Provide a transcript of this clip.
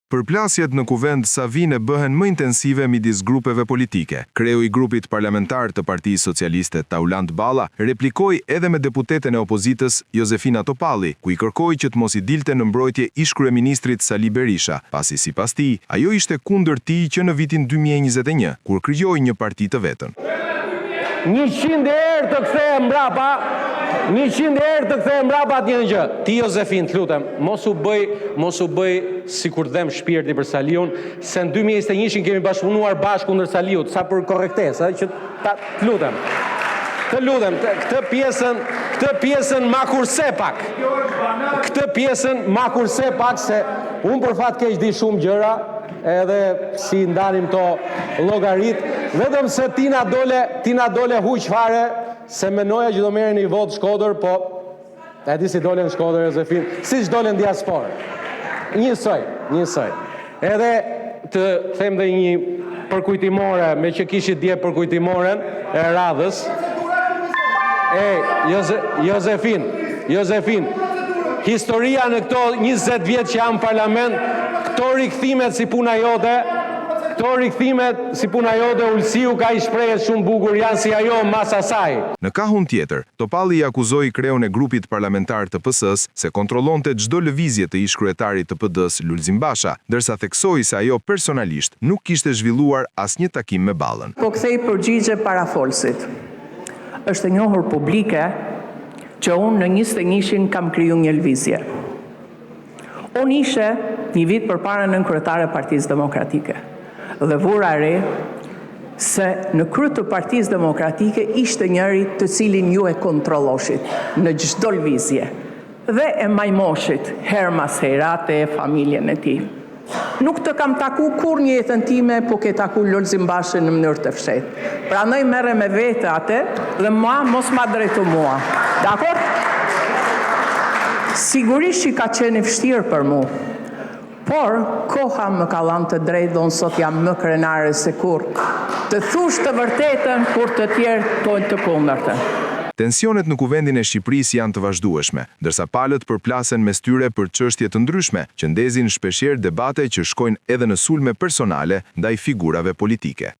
Përplasjet në kuvend Savine bëhen më intensive midis grupeve politike. Kreu i grupit parlamentar të Partisë Socialiste Taulant Balla replikoi edhe me deputeten e opozitës Josefina Topalli, ku i kërkoi që të mos i dilte në mbrojtje ish-kryeministrit Sali Berisha, pasi sipas tij, ajo ishte kundër tij që në vitin 2021, kur krijoi një parti të vetën. 100 herë të kthehem mbrapa, 100 herë të kthehem mbrapa atë një gjë. Ti Josefin, të lutem, mos u bëj sikur dhem shpirti për Saliun, se në 2021 kemi bashkëpunuar bashkë kundër Saliut, sa për korrektesë, që të lutem. Të lutem, këtë pjesën ma kurse pak. Këtë pjesën ma kurse pak, se unë për fat keq di shumë gjëra, edhe si ndalim to llogarit, vetëm se ti na dole huq fare, se menoja që do merren një vot Shkodër, po e di si dole në Shkodër, Josefin, si që dole në diasporë. Njësoj. Edhe të them dhe një përkujtimore, me që kishit dje përkujtimoren e radhës. Josefin, historia në këto 20 vjetë që jam në parlament, këto rikthimet si puna jote, Ulsiu ka i shprehet shumë bukur, janë si ajo mas asaj. Në kahun tjetër, Topalli i akuzoi kreun e grupit parlamentar të PS-s se kontrollonte çdo lëvizje të ish-kryetarit të PD-s Lulzim Basha, ndërsa theksoi se ajo personalisht nuk kishte zhvilluar asnjë takim me Ballën. Po kthej përgjigje para folsit. Është e njohur publike që unë në 21-shin kam kriju një lëvizje. Unë ishe një vit përpara nënkryetare e Partisë Demokratike dhe vura re se në krye të Partisë Demokratike ishte njëri të cilin ju e kontrolloshit në çdo lëvizje dhe e majmoshit her mas herate e familjen e tij. Nuk të kam taku kur një jetën time, po ke taku Lulzim Bashën në mënyrë të fshehtë. Prandaj merre me vete atë dhe mos ma drejto mua. Dakor? Sigurisht që ka qenë vështirë për mu, por koha më ka lanë të drejtë dhe unë sot jam më krenare se kur të thush të vërtetën kur të tjerë tojnë të kundërtën. Tensionet në kuvendin e Shqipërisë janë të vazhdueshme, ndërsa palët përplasen mes tyre për çështje të ndryshme që ndezin shpeshherë debate që shkojnë edhe në sulme personale ndaj figurave politike.